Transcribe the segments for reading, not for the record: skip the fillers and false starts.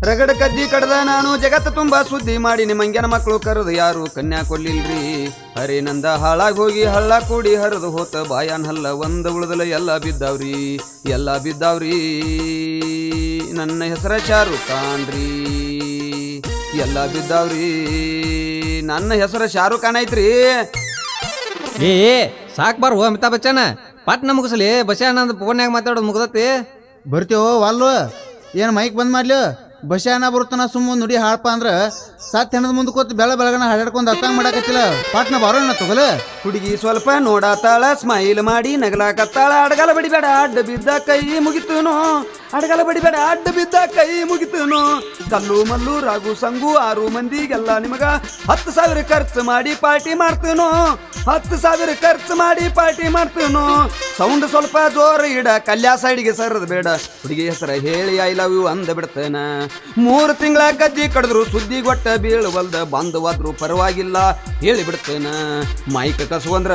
ರಗಡ ಕದ್ದಿ ಕಡ್ದ ನಾನು ಜಗತ್ತು ತುಂಬಾ ಸುದ್ದಿ ಮಾಡಿ ನಿಮ್ಮಂಗ್ಯನ ಮಕ್ಕಳು ಕರೆದು ಯಾರು ಕನ್ಯಾ ಕೊಲ್ಲಿಲ್ರಿ. ಹರೇ ನಂದ ಹಾಳಾಗಿ ಹೋಗಿ ಹಳ್ಳ ಕೂಡಿ ಹರಿದು ಹೋತ ಬಾಯನ್ ಹಲ್ಲ ಒಂದ ಉಳಿದಲ ಎಲ್ಲ ಬಿದ್ದಾವ್ರಿ ಎಲ್ಲ ಬಿದ್ದಾವ್ರಿ. ನನ್ನ ಹೆಸರ ಶಾರುಖ್ ಖಾನ್ ರೀ ಎಲ್ಲ ಬಿದ್ದಾವ್ರಿ. ನನ್ನ ಹೆಸರ ಶಾರುಖ್ ಖಾನ್ ಐತ್ರಿ. ಏ ಸಾಕ್ ಬಾರು ಅಮಿತಾಬ್ ಬಚ್ಚನ ಪಟ್ನ ಮುಗಿಸ್ಲಿ ಬಸ್ಸಾ ನಂದು ಫೋನ್ಯಾಗ ಮಾತಾಡೋದು ಮುಗ್ದತಿ. ಬರ್ತೀವೋ ವಾಲ್ವ ಏನು ಮೈಕ್ ಬಂದ್ ಮಾಡ್ಲಿ ಬಸ್ಸಾ ಅನ್ನ ಬರುತ್ತಾನ ಸುಮ್ಮ ನುಡಿ ಹಾಳಪ್ಪ ಅಂದ್ರ ಸತ್ ಹೆಣದ ಮುಂದೆ ಕೂತ್ ಬೆಳಗನ ಹಾಡಾಡ್ಕೊಂಡು ಅತ್ತಂಗ್ ಮಾಡಾಕತ್ತಿಲ್ಲ ಪಾಟ್ನ ಬಾರೋಣ ತಗೋಲ. ಹುಡುಗಿ ಸ್ವಲ್ಪ ನೋಡಾತಾಳ ಸ್ಮೈಲ್ ಮಾಡಿ ನಗಲಾಕತ್ತಾಳ. ಅಡಗಲ ಬಡಿಬೇಡ ಅಡ್ಡ ಬಿದ್ದ ಕೈ ಮುಗಿತುನು ಅಡಗಲ ಬಡಿಬೇಡ ಅಡ್ಡ ಬಿದ್ದ ಕೈ ಮುಗಿತುನು. ಕಲ್ಲು ಮಲ್ಲು ರಾಗು ಸಂಗು 6 ಮಂದಿಗೆಲ್ಲ ನಿಮಗ 10,000 ಖರ್ಚು ಮಾಡಿ ಪಾರ್ಟಿ ಮಾಡ್ತೇನು 10,000 ಖರ್ಚು ಮಾಡಿ ಪಾರ್ಟಿ ಮಾಡ್ತೇನು. ಸೌಂಡ್ ಸ್ವಲ್ಪ ಜೋರ ಇಡ ಕಲ್ಯಾ ಸೈಡ್ಗೆ ಸರದ ಬೇಡ. ಹುಡುಗಿ ಹೆಸರ ಹೇಳಿ ಐ ಲವ್ ಯು ಅಂದ ಬಿಡ್ತೇನ. 3 ತಿಂಗಳ ಗದ್ದಿ ಕಡಿದ್ರು ಸುದ್ದಿ ಗೊಟ್ಟ ಬೀಳುವಲ್ದ ಬಂದವಾದ್ರು ಪರವಾಗಿಲ್ಲ ಹೇಳಿ ಬಿಡ್ತೇನ. ಮೈಕ್ ಕಸುವಂದ್ರ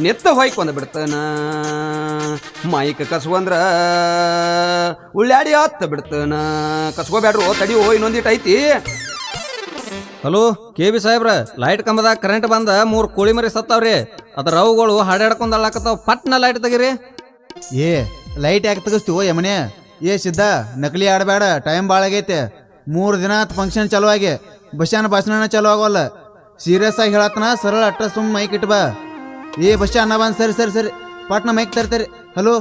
ನೆತ್ತ ಹೊಯ್ಕೊಂಡ ಬಿಡ್ತೇನ. ಮೈಕ್ ಕಸುವಂದ್ರ ಉಳ್ಳಾಡಿ ಹತ್ತ ಬಿಡ್ತೇನ. ಕಸ್ಕೋಬ್ಯಾಡ್ರು ತಡಿ ಓ ಇನ್ನೊಂದಿಟ್ಟು ಐತಿ. ಹಲೋ KB ಸಾಹೇಬ್ರ, ಲೈಟ್ ಕಂಬದಾಗ ಕರೆಂಟ್ ಬಂದ 3 ಕೋಳಿ ಮರಿ ಸತ್ತಾವ್ರಿ. ಅದ್ರ ಅವುಗಳು ಹಾಡಾಡ್ಕೊಂಡ್ ಅಳ್ಳಾಕತ್ತಾವ, ಪಟ್ನ ಲೈಟ್ ತೆಗಿರಿ. ಏ ಲೈಟ್ ಯಾಕೆ ತೆಗಿಸ್ತೀವೋ ಯಮನೆ? ಏ ಸಿದ್ಧ ನಕಲಿ ಆಡಬೇಡ, ಟೈಮ್ ಭಾಳ ಆಗೈತೆ. 3 ದಿನ ಫಂಕ್ಷನ್ ಚಲೋ ಆಗಿ ಬಸ್ಸಾನ ಭಾಷಣ ಚಲೋ ಆಗೋಲ್ಲ. ಸೀರಿಯಸ್ ಆಗಿ ಹೇಳತ್ತನ ಸರಳ ಅಟ್ಟ ಸುಮ್ಮ ಮೈಕ್ ಇಟ್ಬಾ. ಏ ಬಸ್ಸಾ ಅನ್ನ ಬಂದ್ ಸರಿ ಸರಿ ಸರಿ ಪಾಟ್ನ ಮೈಕ್ ತರ್ತಾರೆ. ಹಲೋ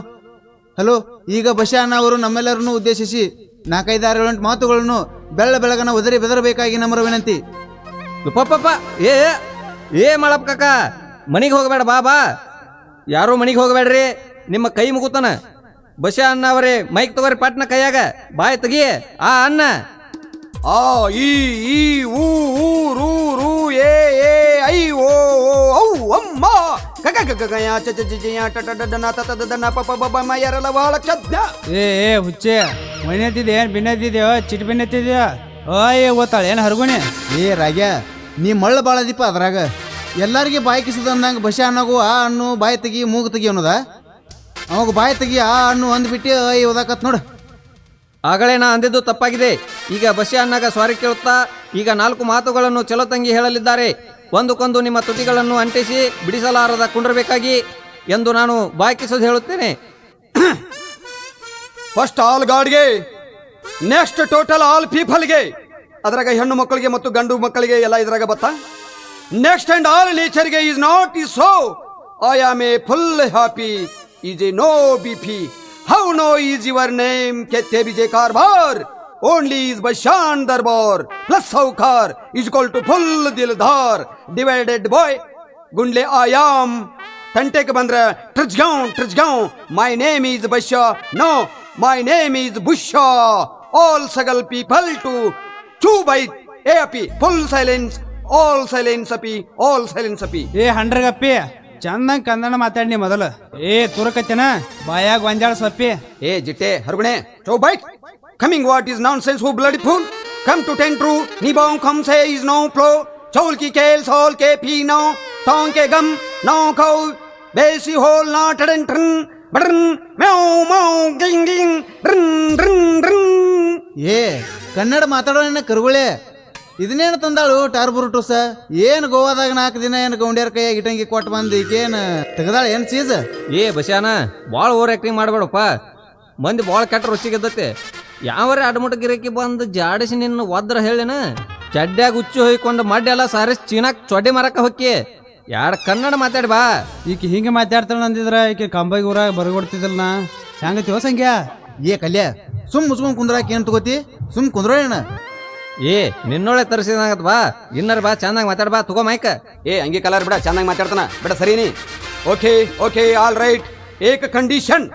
ಹಲೋ ಈಗ ಬಸ್ಸಾ ಅನ್ನ ಅವರು ನಮ್ಮೆಲ್ಲರನ್ನು ಉದ್ದೇಶಿಸಿ 4-5-6 ಮಾತುಗಳನ್ನು ಬೆಳಗನ ಒದರಿ ಬೆದರಬೇಕಾಗಿ ನಮ್ಮರ ವಿನಂತಿ. ಪಪ್ಪ ಏ ಮಾಡಪ್ಪ ಕಾಕ, ಮನಿಗೆ ಹೋಗಬೇಡ ಬಾ. ಯಾರು ಮನಿಗೆ ಹೋಗಬೇಡ್ರಿ, ನಿಮ್ಮ ಕೈ ಮುಗುತ್ತಾನ. ಬಸ್ಸಾ ಅನ್ನ ಅವರೇ ಮೈಕ್ ತಗೋರಿ ಪಟ್ನ ಕೈಯಾಗ, ಬಾಯ್ ತೆಗಿ ಆ ಅನ್ನ. ಆ ಈ ಊ ರೂ ರೂ ಏ ಐ ಓ ಔ ಅಮ್ಮ ಕಕ ಕಕ ಕಯ ಚ ಚ ಚ ಯ ಟ ಟ ಡ ನ ತ ತ ದ ನ ಪ ಪ ಬ ಮ ಯರಲ ಬಹಳ ಚದ್ದ. ಏ ಹುಚ್ಚೆ ಮೈನೆತ್ತಿದೆ ಏನು ಬಿನ್ನತ್ತಿದ್ಯೋ ಚಿಟ್ ಬಿನ್ನತ್ತಿದ್ಯೋ ಏ ಓದ್ತಾಳೆ ಏನು ಹರ್ಗುಣಿ. ಏ ರಾಗ್ಯ ನೀ ಮಳ್ಳ ಭಾಳ ದೀಪ ಅದ್ರಾಗ ಎಲ್ಲರಿಗೆ ಬಾಯಿ ಕಿಸದ ಅಂದಂಗೆ ಬಸ್ಸಾ ಅನ್ನೋಗು ಆ ಹಣ್ಣು ಬಾಯಿ ತೆಗಿ ಮೂಗು ತೆಗಿ ಅನ್ನೋದ. ಅವಾಗ ಬಾಯಿ ತೆಗಿ ಆ ಹಣ್ಣು ಅಂದ್ಬಿಟ್ಟು ಓದಾಕತ್ ನೋಡು. ಆಗಲೇ ನಾ ಅಂದಿದ್ದು ತಪ್ಪಾಗಿದೆ. ಈಗ ಬಸ್ಸಾ ಅನ್ನಾಗ ಸ್ವಾರಿ ಕೇಳುತ್ತಾ ಈಗ 4 ಮಾತುಗಳನ್ನು ಚಲೋ ತಂಗಿ ಹೇಳಲಿದ್ದಾರೆ. ಒಂದಕ್ಕೊಂದು ನಿಮ್ಮ ತುಟಿಗಳನ್ನು ಅಂಟಿಸಿ ಬಿಡಿಸಲಾರದ ಕುಂಡ್ರಬೇಕಾಗಿ ಎಂದು ನಾನು ಬಾಯ್ಕಿಸೋದು ಹೇಳುತ್ತೇನೆ. ಫಸ್ಟ್ ಆಲ್ ಗಾಡ್ಗೆ, ನೆಕ್ಸ್ಟ್ ಟೋಟಲ್ ಆಲ್ ಪೀಪಲ್ಗೆ. ಅದ್ರಾಗ ಹೆಣ್ಣು ಮಕ್ಕಳಿಗೆ ಮತ್ತು ಗಂಡು ಮಕ್ಕಳಿಗೆ ಎಲ್ಲ ಇದ್ರಾಗ ಬತ್ತ. ನೆಕ್ಸ್ಟ್ ಅಂಡ್ ಆಲ್ ನೇಚರ್ಗೆ is not is so. I am a full happy is a no BP. How no is your name Kette Vijay Karbar? Only is Bashan Darbar plus Saukar is equal to full Dildar divided by Gundle Ayam. Tantek Bandra Trijgaon. My name is Basha. No, my name is Busha. All Sagal people to chew by AP. Full silence. All silence api. All silence api. ಏ ಹಂಡ್ರಗಪ್ಪಿ ಚಂದಂಗೆ ಕನ್ನಡ ಮಾತಾಡಿ ಮೊದಲು. ಏ ತುರಕತ್ತೇನ ಬಾಯಾಗ ಒಂಜಾಳ ಸಪ್ಪಿ. ಏ ಜಿಟ್ಟೆ ಹರ್ಗುಣೆ ಚೌ byte. Coming what is nonsense who bloody fool. Come to ten true. Nibong come say is no flow. Chaul ki kel sol ke phi no. Tong ke gum no cow. Basi hole not tren tren. Brn meow meow ging ging. Brn brn brn. ಏ ಕನ್ನಡ ಮಾತಾಡೋ ನಿನ್ನ ಕರುಗಳೇ, ಇದನ್ನೇನು ತಂದಾಳು ಟಾರ್ಬುರುಟುಸ? ಏನು ಗೋವಾದಾಗ 4 ದಿನ ಏನು ಗೌಂಡ್ಯಾರ ಕೈಯಾಗ ಇಟ್ಟಂಗಿ ಕೊಟ್ಟು ಬಂದು ಈಗೇನು ತೆಗದಾಳ ಏನು ಚೀಸ್? ಏ ಬಸ್ಯಾನ ಭಾಳ ಓವರ್ ಆ್ಯಕ್ಟಿಂಗ್ ಮಾಡಬೇಡಪ್ಪ, ಮಂದಿ ಭಾಳ ಕೆಟ್ಟ ರುಚಿಗೆದ್ದತ್ತೆ. ಯಾವರೇ ಅಡ್ಮುಟ ಗಿರಕಿ ಬಂದು ಜಾಡಿಸಿ ನಿನ್ನ ಒದ್ರ ಹೇಳಿನ ಚಡ್ಡ್ಯಾಗ ಹುಚ್ಚು ಹೊಯ್ಕೊಂಡು ಮಡ್ಡೆಲ್ಲ ಸಾರಿಸಿ ಚೀನಾಕ್ ಚೊಡ್ಡೆ ಮಾರಕ ಹೊಕ್ಕಿ. ಯಾರು ಕನ್ನಡ ಮಾತಾಡಿ ಬಾ. ಈಕೆ ಹಿಂಗೆ ಮಾತಾಡ್ತಾಳ ಅಂದಿದ್ರ ಈಕೆ ಕಂಬೈಗೆ ಊರಾಗ ಬರಗೊಡ್ತಿದ್ದಲ್ಲ ನಾ ಹೆಂಗತಿವ ಸಂಖ್ಯಾ. ಏ ಕಲ್ಯ ಸುಮ್ ಮುಸ್ಕೊಂಡ್ ಕುಂದ್ರಾಕ ಏನು ತಗೋತಿ? ಸುಮ್ ಕುಂದ್ರೋಣ. ಏ ನಿನ್ನೊಳೆ ತರಿಸಿದಂಗತ್ ಬಾ, ಇನ್ನರ್ ಬಾ, ಚಂದಾಗ ಮಾತಾಡ ಬಾ, ತಗೋ ಮೈಕ. ಏ ಹಂಗೆ ಕಲರ್ ಬಿಡ, ಚೆನ್ನಾಗಿ ಮಾತಾಡ್ತಾನ ಬಿಡ ಸರಿನಿ. Okay all right. ಏಕ ಕಂಡೀಷನ್.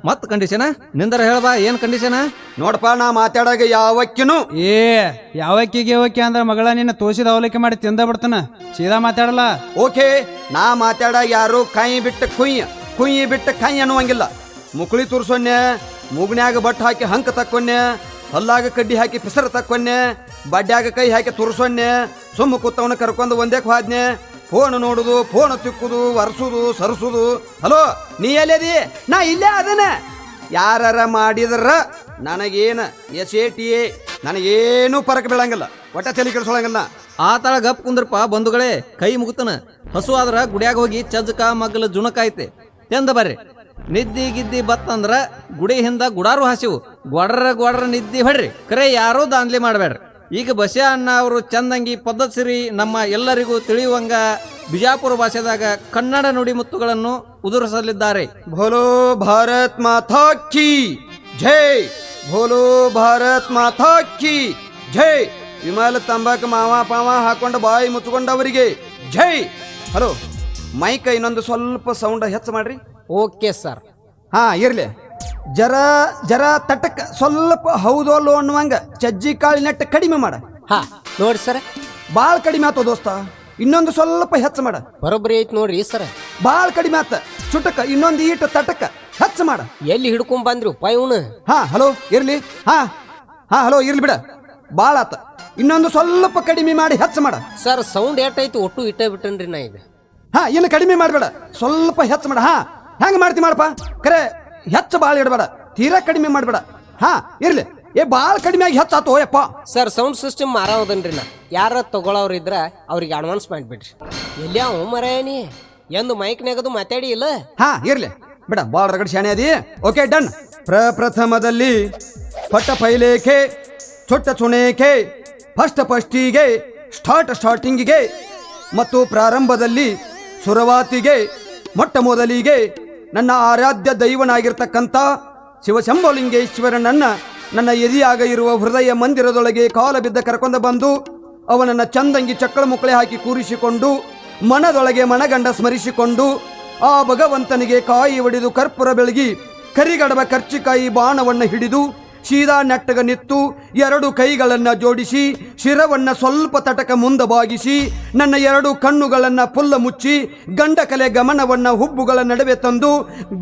ಮತ್ ಕಂಡೀಷನ್ ನಿಂದರ ಹೇಳ್ಬಾ, ಏನ್ ಕಂಡೀಷನ್? ನೋಡಪ್ಪ, ನಾ ಮಾತಾಡಾಗ ಯಾವಕ್ಕಿನು ಏ ಯಾವಕ್ಕೆ ಅಂದ್ರೆ ಮಗಳ ನಿನ್ನ ತೋಸಿದ ಅವಲಕ್ಕಿ ಮಾಡಿ ತಿಂದ ಬಿಡ್ತಾನ, ಸೀದಾ ಮಾತಾಡಲ್ಲ. ಓಕೆ, ನಾ ಮಾತಾಡಾಗ ಯಾರು ಕೈ ಬಿಟ್ಟು ಕುಯ್ಯಿ ಬಿಟ್ಟು ಕೈ ಅನ್ನುವಂಗಿಲ್ಲ. ಮುಕುಳಿ ತುರ್ಸೊನ್ನೆ, ಮೂಗ್ನ್ಯಾಗ ಬಟ್ ಹಾಕಿ ಹಂಕ ತಕ್ಕೊನ್ನೆ, ಹಲ್ಲಾಗ ಕಡ್ಡಿ ಹಾಕಿ ಪಿಸರ್ ತಕ್ಕೊನ್ನೆ, ಬಡ್ಡ್ಯಾಗ ಕೈ ಹಾಕಿ ತುರ್ಸೊನ್ನೆ, ಸುಮ್ಮ ಕೂತವನ ಕರ್ಕೊಂಡು ಒಂದೇ ಹೋದ್ನೆ. ಫೋನ್ ನೋಡುದು, ಫೋನ್ ತಿಕ್ಕುದು, ಒರೆಸುದು, ಸರಿಸುದು. ಹಲೋ, ನೀ ಎಲ್ಲೇದಿ? ನಾ ಇಲ್ಲೇ ಅದನ. ಯಾರ ಮಾಡಿದ್ರ ನನಗೇನ SATA ನನಗೇನು ಪರಕ್ ಬೀಳಂಗಿಲ್ಲ, ಒಟ್ಟ ತಲೆ ಕೆಡಿಸೋಳಂಗಿಲ್ಲ. ಆ ತಳ ಗಪ್ ಕುಂದ್ರಪ್ಪ ಬಂಧುಗಳೇ, ಕೈ ಮುಗುತನ. ಹಸು ಆದ್ರ ಗುಡಿಯಾಗ ಹೋಗಿ ಚಜ್ಜಕ ಮಗ್ಲ ಜುಣಕ ಐತೆ ತೆಂದ ಬರ್ರಿ. ನಿದ್ದಿ ಗಿದ್ದಿ ಬತ್ತಂದ್ರ ಗುಡಿ ಹಿಂದ ಗುಡಾರು ಹಸಿವು, ಗೊಡ್ರ ನಿದ್ದಿ ಹೊಡ್ರಿ. ಕರೆ ಯಾರೂ ದಾಂದ್ಲಿ ಮಾಡಬೇಡ್ರಿ. ಈಗ ಬಸ್ಯಾ ಅಣ್ಣ ಅವರು ಚಂದಂಗಿ ಪದ್ಧತಿ ಸಿರಿ ನಮ್ಮ ಎಲ್ಲರಿಗೂ ತಿಳಿಯುವಂಗ ಬಿಜಾಪುರ ಭಾಷೆದಾಗ ಕನ್ನಡ ನುಡಿಮುತ್ತುಗಳನ್ನು ಉದುರಿಸಲಿದ್ದಾರೆ. ಭೋಲೋ ಭಾರತ್ ಮಾತಾ ಕಿ ಜೈ, ಭೋಲೋ ಭಾರತ್ ಮಾತಾ ಕಿ ಜೈ. ವಿಮಲ್ ತಂಬಾಕು ಮಾವ ಪಾವ ಹಾಕೊಂಡು ಬಾಯಿ ಮುಚ್ಕೊಂಡವರಿಗೆ ಜೈ. ಹಲೋ, ಮೈಕ್ ಇನ್ನೊಂದು ಸ್ವಲ್ಪ ಸೌಂಡ್ ಹೆಚ್ಚು ಮಾಡ್ರಿ. Okay sir. ಹಾ ಇರ್ಲಿ. ಜರ ತಟಕ್ ಸ್ವಲ್ಪ ಹೌದೋಲ್ಲೋ ಅನ್ನುವಂಗ ಚಜ್ಜಿ ಕಾಳಿನಟ್ಟು ಕಡಿಮೆ ಮಾಡ. ಹಾ ನೋಡಿ ಸರ್, ಬಾಳ್ ಕಡಿಮೆ ಆತೋ ದೋಸ್ತ, ಇನ್ನೊಂದು ಸ್ವಲ್ಪ ಹೆಚ್ಚು ಮಾಡ. ಬರೋಬ್ಬರಿ ಐತಿ ನೋಡ್ರಿ ಸರ್. ಬಾಳ್ ಕಡಿಮೆ ಆತ, ಚುಟಕ ಇನ್ನೊಂದು ಈಟ ತಟಕ ಹೆಚ್ಚು ಮಾಡ. ಎಲ್ಲಿ ಹಿಡ್ಕೊಂಡ್ ಬಂದ್ರಿ ಉಪಾಯ ಇವನು? ಹಾ ಹಲೋ ಇರ್ಲಿ. ಹಾ ಹಲೋ ಇರ್ಲಿ ಬಿಡ, ಬಾಳ ಆತ, ಇನ್ನೊಂದು ಸ್ವಲ್ಪ ಕಡಿಮೆ ಮಾಡಿ ಹೆಚ್ಚು ಮಾಡ. ಸರ್ ಸೌಂಡ್ ಏಟೈತಿ ಒಟ್ಟು ಇಟ್ಟೇ ಬಿಟ್ಟನ್ರಿ ನಾ ಈಗ. ಹಾ ಇನ್ನು ಕಡಿಮೆ ಮಾಡಬೇಡ, ಸ್ವಲ್ಪ ಹೆಚ್ಚು ಮಾಡ. ಹಾ ಹೆಂಗ್ ಮಾಡ್ತಿ ಮಾಡಪ್ಪ, ಕರೆ ಹೆಚ್ಚು ಬಾಳ ಇಡಬೇಡ, ತೀರಾ ಕಡಿಮೆ ಮಾಡಬೇಡ. ಹಾ ಇರ್ಲಿ. ಬಾಳ ಕಡಿಮೆ ಆಗಿ ಹೆಚ್ಚಾತು ಯಪ್ಪ. ಸರ್ ಸೌಂಡ್ ಸಿಸ್ಟಮ್ ಮಾರಾವದನ್ರಿ ನಾ. ಯಾರ ತಗೊಳವ್ರ ಇದ್ರ ಅವ್ರಿಗೆ ಅಡ್ವಾನ್ಸ್ ಮಾಡ್ಬಿಡ್ರಿ. ಎಲ್ಲಿಯಾವ ಮರೇನಿ ಎಂದು ಮೈಕ್ನಾಗದು ಮಾತಾಡಿ ಇಲ್ಲ. ಹಾ ಇರ್ಲಿ ಬಿಡ, ಬಾಳ ರಗಡ್ ಶಾಣೆ ಅದಿ. Okay done. ಪ್ರಥಮದಲ್ಲಿ ಪಟ್ಟ ಪೈಲೇಖೆ ಚೊಟ್ಟ ಚುಣೇಖೆ ಫಸ್ಟಿಗೆ ಸ್ಟಾರ್ಟಿಂಗಿಗೆ ಮತ್ತು ಪ್ರಾರಂಭದಲ್ಲಿ ಸುರವಾತಿಗೆ ಮೊಟ್ಟ ಮೊದಲಿಗೆ ನನ್ನ ಆರಾಧ್ಯ ದೈವನಾಗಿರ್ತಕ್ಕಂಥ ಶಿವಶಂಭೋಲಿಂಗೇಶ್ವರನನ್ನ ನನ್ನ ಎದಿಯಾಗ ಇರುವ ಹೃದಯ ಮಂದಿರದೊಳಗೆ ಕಾಲ ಬಿದ್ದ ಕರ್ಕೊಂಡು ಬಂದು ಅವನನ್ನ ಚಂದಂಗಿ ಚಕ್ಕಳ ಮುಕ್ಕಳೆ ಹಾಕಿ ಕೂರಿಸಿಕೊಂಡು ಮನದೊಳಗೆ ಮನಗಂಡ ಸ್ಮರಿಸಿಕೊಂಡು ಆ ಭಗವಂತನಿಗೆ ಕಾಯಿ ಒಡೆದು ಕರ್ಪೂರ ಬೆಳಗಿ ಕರಿಗಡಬ ಕರ್ಚಿಕಾಯಿ ಬಾಣವನ್ನು ಹಿಡಿದು ಸೀದಾ ನೆಟ್ಟಗ ನಿತ್ತು ಎರಡು ಕೈಗಳನ್ನ ಜೋಡಿಸಿ ಶಿರವನ್ನ ಸ್ವಲ್ಪ ತಟಕ ಮುಂದೆ ಬಾಗಿಸಿ ನನ್ನ ಎರಡು ಕಣ್ಣುಗಳನ್ನ ಪುಲ್ಲ ಮುಚ್ಚಿ ಗಂಡಕಲೆ ಗಮನವನ್ನ ಹುಬ್ಬುಗಳ ನಡುವೆ ತಂದು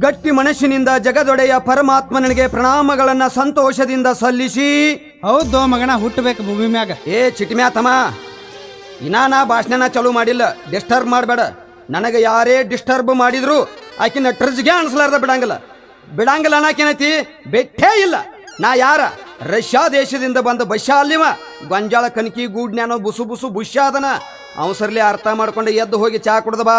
ಗಟ್ಟಿ ಮನಸ್ಸಿನಿಂದ ಜಗದೊಡೆಯ ಪರಮಾತ್ಮನಿಗೆ ಪ್ರಣಾಮಗಳನ್ನ ಸಂತೋಷದಿಂದ ಸಲ್ಲಿಸಿ, ಹೌದು ಮಗನ ಹುಟ್ಟಬೇಕು ಭೂಮಿ ಮ್ಯಾಗ. ಚಿಟಿಮ್ಯಾತಮ್ಮ, ನಾ ಭಾಷಣ ಚಾಲೂ ಮಾಡಿಲ್ಲ, ಡಿಸ್ಟರ್ಬ್ ಮಾಡಬೇಡ. ನನಗೆ ಯಾರೇ ಡಿಸ್ಟರ್ಬ್ ಮಾಡಿದ್ರು ಆಕಿನ ಟ್ರಜ್ಗೆ ಅನ್ಸಲಾರ್ದ ಬಿಡಂಗಿಲ್ಲ ಅನ್ನಕೇನೈತಿ, ಬೆಟ್ಟೇ ಇಲ್ಲ. ನಾ ಯಾರ ರಷ್ಯಾ ದೇಶದಿಂದ ಬಂದ ಬಶ್ಯಾ ಅಲ್ಲಿವ, ಗೊಂಜಾಳ ಕನಕಿ ಗೂಡ್ನ್ಯಾನೋ ಬುಸು ಬುಷ್ಯಾದನ. ಅವಸರ್ಲಿ ಅರ್ಥ ಮಾಡ್ಕೊಂಡು ಎದ್ದು ಹೋಗಿ ಚಾ ಕುಡ್ದ ಬಾ.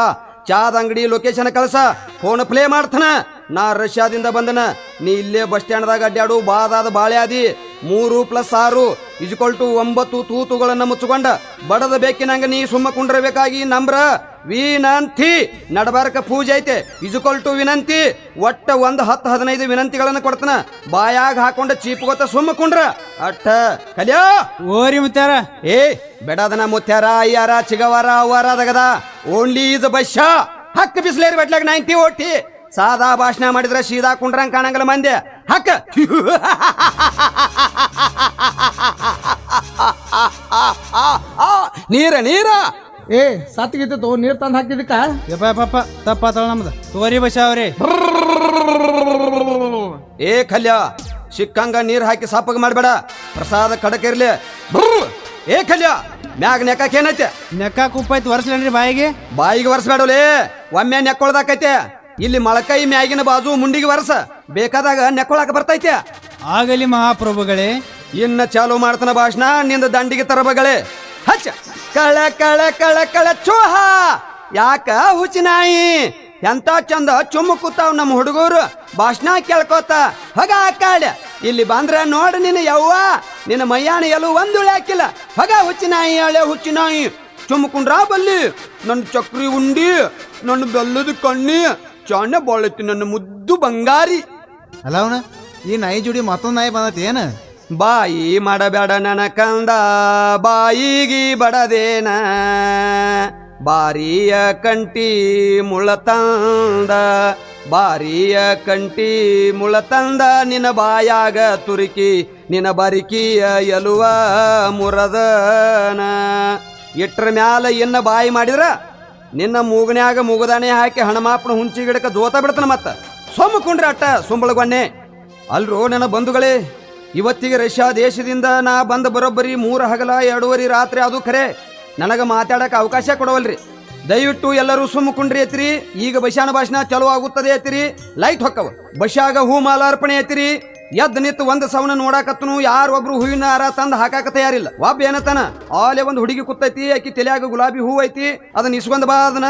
ಚಾದ ಅಂಗಡಿ ಲೊಕೇಶನ್ ಕಳ್ಸ, ಫೋನ್ ಪ್ಲೇ ಮಾಡ್ತಾನ. ನಾ ರಷ್ಯಾದಿಂದ ಬಂದನ, ನೀ ಇಲ್ಲೇ ಬಸ್ ಸ್ಟ್ಯಾಂಡ್ದಾಗ ಅಡ್ಡಾಡು. ಬಾದಾದ ಬಾಳೆ ಆದಿ 3+6 = 9 ತೂತುಗಳನ್ನ ಮುಚ್ಚಿಕೊಂಡ ಬಡದ ಬೇಕಿನಂಗ ನೀ ಸುಮ್ಮ ಕುಂಡ್ರಬೇಕಾಗಿ ನಂಬ್ರ ವಿನಂತಿ. ನಡಬಾರಕ ಪೂಜೆ ಐತೆ = ವಿನಂತಿ. ಒಟ್ಟ 10-15 ವಿನಂತಿಗಳನ್ನ ಕೊಡ್ತಾನ. ಬಾಯಾಗ ಹಾಕೊಂಡ ಚೀಪ್ಗೊತ್ತ ಸುಮ್ಮ ಕುಂಡ್ರ ಅಟ್ಟ ಕಲಿಯೋ. ಓರಿ ಮುತ್ಯಾರ, ಬೆಡದನ ಮುತ್ಯಾರ ಅಯ್ಯಾರ ಚಿಗವಾರ ಅವರ ದಗದ ಓನ್ಲಿ ಈಸ್ ಬಶ್ಯಾ. ಹಕ್ಕ ಬಿಸ್ಲೇರಿ ಬಟ್ಲಾಗ 90 ಓಟಿ. ಸಾದಾ ಭಾಷಣ ಮಾಡಿದ್ರೆ ಸೀದಾ ಕುಂಡ್ರಂಗ್ ಕಾಣಂಗಲ್ಲ ಮಂದೆ. ಹಕ್ಕ ನೀರ ಸತ್ತಿಗಿತ್ತು ನೀರ್ ತಂದು ಹಾಕಿದಕ್ಕ ಯಪ್ಪ ತಪ್ಪಾತಳ ನಮ್ದು. ತೋರಿ ಬಶಾ ಅವ್ರಿ. ಕಲ್ಯ ಸಿಕ್ಕಂಗ ನೀರ್ ಹಾಕಿ ಸಾಪಗ ಮಾಡ್ಬೇಡ, ಪ್ರಸಾದ ಕಡಕ ಇರ್ಲಿ. ಕಲ್ಯ ಮ್ಯಾಗ ನೆಕ್ಕಕ್ ಏನೈತೆ? ನೆಕ್ಕಾಕ್ ಉಪ್ಪೈತಿ ವರ್ಷಲೇನ್ರಿ ಬಾಯಿಗೆ ವರ್ಷಬೇಡಲೇ, ಒಮ್ಮೆ ನೆಕ್ಕೊಳ್ದಾಕೈತೆ. ಇಲ್ಲಿ ಮೊಳಕೈ ಮ್ಯಾಗಿನ ಬಾಜು ಮುಂಡಿಗೆ ವರ್ಷ, ಬೇಕಾದಾಗ ನೆಕ್ಕೊಳಕ ಬರ್ತೈತೆ. ಆಗಲಿ ಮಹಾಪ್ರಭುಗಳೇ. ಇನ್ನ ಚಾಲು ಮಾಡ್ತಾನ ಭಾಷಣ, ನಿಂದ ದಂಡಿಗೆ ತರಬಗಳೇ. ಹಚ್ಚ ಕಳ ಕಳ ಕಳ ಕಳ ಚೋಹ. ಯಾಕ ಹುಚ್ಚಿನಾಯಿ ಎಂತ ಚಂದ ಚುಮ್ಮ ಕೂತಾವ್ ನಮ್ಮ ಹುಡುಗರು ಭಾಷಣ ಕೇಳ್ಕೋತ. ಹೊಗ ಕಾಡ ಇಲ್ಲಿ ಬಂದ್ರ ನೋಡ ನಿನ್ನ ಯವ್ವ, ನಿನ್ನ ಮಯ್ಯಾನ ಎಲ್ಲೂ ಒಂದುಳೆ ಹಾಕಿಲ್ಲ. ಹೊಗ ಹುಚ್ಚಿನಾಯಿ ಹಳೆ ಹುಚ್ಚಿನಾಯಿ ಚುಮ್ಮಕೊಂಡ್ರ ಬಲ್ಲಿ. ನನ್ನ ಚಕ್ರಿ ಉಂಡಿ, ನನ್ನ ಬೆಲ್ಲದ ಕಣ್ಣಿ, ಚಾಣ ಬಾಳೈತಿ ನನ್ನ ಮುದ್ದು ಬಂಗಾರಿ. ಅಲ್ಲ ಅವನ ಈ ನಾಯಿ ಜೋಡಿ ಮತ್ತೊಂದು ನಾಯಿ ಬಂದತಿ ಏನ? ಬಾಯಿ ಮಾಡಬೇಡ ನನ್ನ ಕಂದ, ಬಾಯಿಗಿ ಬಡದೇನ, ಬಾರಿಯ ಕಂಟಿ ಮುಳತಂದ, ಬಾರಿಯ ಕಂಟಿ ಮುಳತಂದ, ನಿನ್ನ ಬಾಯಾಗ ತುರುಕಿ ನಿನ್ನ ಬರಿಕಿಯ ಎಲುವ ಮುರದನ. ಇಟ್ರ ಮ್ಯಾಲ ಇನ್ನ ಬಾಯಿ ಮಾಡಿದ್ರ ನಿನ್ನ ಮೂಗನ್ಯಾಗ ಮೂಗದಾನೆ ಹಾಕಿ ಹಣಮಾಪನ ಹುಂಚಿ ಗಿಡಕ ಜೋತ ಬಿಡ್ತಾನ. ಮತ್ತ ಸೊಮ್ಮಕೊಂಡ್ರೆ ಅಟ್ಟ ಸುಂಬಳಗೊನ್ನೆ. ಅಲ್ರೋ ನನ್ನ ಬಂಧುಗಳೇ, ಇವತ್ತಿಗೆ ರಷ್ಯಾ ದೇಶದಿಂದ ನಾ ಬಂದ ಬರೋಬ್ಬರಿ 3 ಹಗಲ 2:30 ರಾತ್ರಿ. ಅದು ಖರೆ ನನಗೆ ಮಾತಾಡಕ್ಕೆ ಅವಕಾಶ ಕೊಡವಲ್ರಿ. ದಯವಿಟ್ಟು ಎಲ್ಲರೂ ಸುಮ್ಮಕೊಂಡ್ರಿ ಎತ್ತಿರಿ. ಈಗ ಬಶಾನ ಭಾಷಣ ಚಲೋ ಆಗುತ್ತದೆ ಎತ್ತಿರಿ. ಲೈಟ್ ಹೊಕ್ಕವ ಬಶಾಗ ಹೂ ಮಾಲಾರ್ಪಣೆ ಎತ್ತಿರಿ. ಎದ್ದು ನಿಂತು ಒಂದು ಸವನ ನೋಡಾಕತ್ತನು ಯಾರೊಬ್ರು ಹೂವಿನ ಹಾರ ತಂದು ಹಾಕಾಕ ತಯಾರಿಲ್ಲ. ಒಬ್ಬ ಏನತನ ಆಲೆ ಒಂದು ಹುಡುಗಿ ಕುತ್ತೈತಿ, ಆಕಿ ತಲೆಯಾಗ ಗುಲಾಬಿ ಹೂ ಐತಿ, ಅದನ್ನ ಇಸ್ಕೊಂಡ್ ಬಾ, ಅದನ್ನ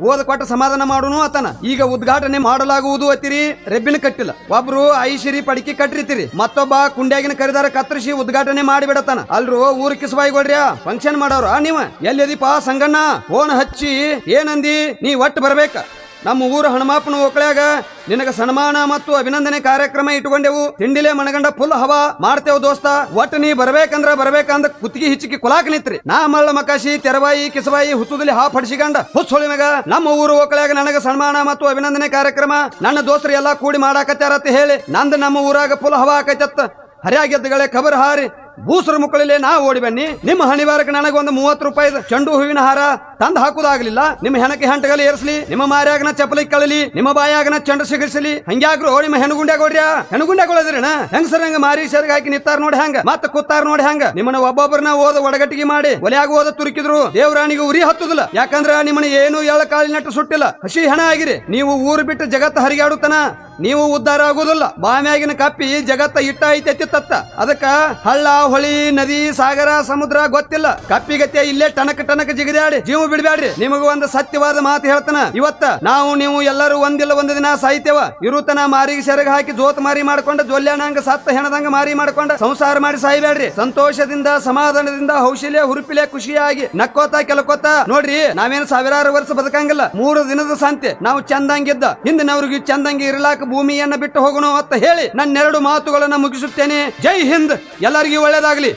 ಓದ ಕೊಟ್ಟ ಸಮಾಧಾನ ಮಾಡುನು ಅತನ. ಈಗ ಉದ್ಘಾಟನೆ ಮಾಡಲಾಗುವುದು ಅತ್ತಿರಿ, ರೆಬ್ಬಿನ ಕಟ್ಟಿಲ್ಲ. ಒಬ್ರು ಐಶ್ವರಿ ಪಡಿಕೆ ಕಟ್ಟಿರ್ತೀರಿ, ಮತ್ತೊಬ್ಬ ಕುಂಡ್ಯಾಗಿನ ಕರಿದಾರ ಕತ್ತರಿಸಿ ಉದ್ಘಾಟನೆ ಮಾಡಿಬಿಡತಾನ. ಅಲ್ರು ಊರ್ ಕಿಸಬಾಯಿಗೊಳ್ರ್ಯಾ ಫಂಕ್ಷನ್ ಮಾಡೋರ ನೀವ ಎಲ್ಲಿದೀಪ ಸಂಗಣ್ಣ? ಫೋನ್ ಹಚ್ಚಿ ಏನಂದಿ? ನೀ ಒಟ್ಟು ಬರ್ಬೇಕ. ನಮ್ಮ ಊರ ಹನುಮಾಪನ ಓಕಳ್ಯಾಗ ನಿನಗ ಸನ್ಮಾನ ಮತ್ತು ಅಭಿನಂದನೆ ಕಾರ್ಯಕ್ರಮ ಇಟ್ಕೊಂಡೆವು. ತಿಂಡಿಲೆ ಮನಗಂಡ ಫುಲ್ ಹವಾ ಮಾಡ್ತೇವ್ ದೋಸ್ತ. ಒಟ್ಟು ನೀ ಬರ್ಬೇಕಂದ್ರ ಕುತ್ತಿಗೆ ಹಿಚ್ಚಿಕಿ ಕುಲಾಕ್ ನಿತ್ರಿ. ನಾ ಮಳ್ಳ ಮಕಾಶಿ ತೆರವಾಯಿ ಕಿಸಬಾಯಿ ಹುಚ್ಚುದಲ್ಲಿ ಹಾಫ್ ಹಡಿಸಿಕೊಂಡ ಹುಚ್ಚೊಳಿ ಮ್ಯಾಗ ನಮ್ಮ ಊರು ಓಕಳ್ಯಾಗ ನನಗ ಸನ್ಮಾನ ಮತ್ತು ಅಭಿನಂದನೆ ಕಾರ್ಯಕ್ರಮ ನನ್ನ ದೋಸ್ತರು ಎಲ್ಲಾ ಕೂಡಿ ಮಾಡಾಕತ್ಯಾರತ್ತ ಹೇಳಿ ನಂದು ನಮ್ಮ ಊರಾಗ ಫುಲ್ ಹವಾ ಆಕೈತತ್ತ. ಹರಿಯಾಗೆದ್ದಗಳೇ ಖಬರ್ ಹಾರಿ ಬೂಸರ ಮುಕ್ಕಳಲ್ಲಿ ನಾ ಓಡಿ ಬನ್ನಿ. ನಿಮ್ಮ ಹಣಿವಾರಕ್ಕೆ ನನಗೊಂದು 30 ರೂಪಾಯಿ ಚೆಂಡು ಹೂವಿನ ಹಾರ ತಂದು ಹಾಕುದಾಗ್ಲಿಲ್ಲ. ನಿಮ್ಮ ಹೆಣಕ್ಕೆ ಹೆಂಟಗಲಿ ಏರಿಸಲಿ, ನಿಮ್ಮ ಮಾರ್ಯಾಗನ ಚಪ್ಪಲಿ ಕಳಲಿ, ನಿಮ್ಮ ಬಾಯಾಗನ ಚೆಂಡು ಸಿಗಿಸಲಿ. ಹಂಗ್ಯಾಗ್ರು ನಿಮ್ಮ ಹೆಣಗುಂಡ್ಯಾಗೋಡ್ರ್ಯಾ? ಹೆಣಗುಂಡ್ಯಾಗೋಳದ್ರಿನ ಹೆಂಗಸರ ಹಂಗ ಮಾರಿ ಸೆರಗ ಹಾಕಿ ನಿತ್ತಾರ ನೋಡಿ ಹೆಂಗ, ಮತ್ತ ಕೂತಾರ ನೋಡಿ ಹೆಂಗ. ನಿಮ್ಮನ್ನ ಒಬ್ಬೊಬ್ಬರನ್ನ ಓದ ಒಡಗಟ್ಟಿಗೆ ಮಾಡಿ ಒಲೆಯಾಗ ಓದ ತುರುಕಿದ್ರು ದೇವರಾಣಿಗೆ ಉರಿ ಹತ್ತುದಿಲ್ಲ. ಯಾಕಂದ್ರ ನಿಮ್ಮನ್ನ ಏನು ಎಳ್ಳ ಕಾಳಿನಟ್ಟು ಸುಟ್ಟಿಲ್ಲ, ಹಸಿ ಹೆಣ ಆಗಿರಿ. ನೀವು ಊರು ಬಿಟ್ಟು ಜಗತ್ತ ಹರಿಗಾಡುತ್ತನ ನೀವು ಉದ್ಧಾರ ಆಗುದಿಲ್ಲ. ಬಾಮ್ಯಾಗಿನ ಕಪ್ಪಿ ಜಗತ್ತ ಇಟ್ಟ ಐತಿ ತತ್ತ. ಅದಕ್ಕ ಹಳ್ಳ ಹೊಳಿ ನದಿ ಸಾಗರ ಸಮುದ್ರ ಗೊತ್ತಿಲ್ಲ. ಕಪ್ಪಿಗತ್ತೆ ಇಲ್ಲೇ ಟನಕ ಟನಕ ಜಿಗಿದಾಡಿ ಜೀವ ಬಿಡ್ಬ್ಯಾಡ್ರಿ. ನಿಮಗ ಒಂದು ಸತ್ಯವಾದ ಮಾತು ಹೇಳ್ತಾನ. ಇವತ್ತ ನಾವು ನೀವು ಎಲ್ಲರೂ ಒಂದಿಲ್ಲ ಒಂದು ದಿನ ಸಾಯ್ತೇವ. ಇರುತನ ಮಾರಿಗೆ ಸೆರಗ ಹಾಕಿ ಜೋತ್ ಮಾರಿ ಮಾಡ್ಕೊಂಡ ಜೊಲ್ಯಾಣಂಗ ಸತ್ತ ಹೆಣದಂಗ ಮಾರಿ ಮಾಡ್ಕೊಂಡ ಸಂಸಾರ ಮಾಡಿ ಸಾಯ್ಬ್ಯಾಡ್ರಿ. ಸಂತೋಷದಿಂದ ಸಮಾಧಾನದಿಂದ ಹೌಶಲ್ಯ ಹುರುಪಿಲೆ ಖುಷಿಯಾಗಿ ನಕ್ಕೋತ ಕೆಲಕೋತ ನೋಡ್ರಿ. ನಾವೇನು ಸಾವಿರಾರು ವರ್ಷ ಬದುಕಂಗಿಲ್ಲ. 3 ದಿನದ ಸಂತೆ ನಾವು ಚಂದಂಗಿದ್ದ ಹಿಂದಿನವ್ರಿಗೆ ಚಂದಂಗಿ ಇರ್ಲಾಕ ಭೂಮಿಯನ್ನ ಬಿಟ್ಟು ಹೋಗೋಣ ಅಂತ ಹೇಳಿ ನನ್ನ 2 ಮಾತುಗಳನ್ನ ಮುಗಿಸುತ್ತೇನೆ. ಜೈ ಹಿಂದ್, ಎಲ್ಲರಿಗೂ ಒಳ್ಳೇದಾಗ್ಲಿ.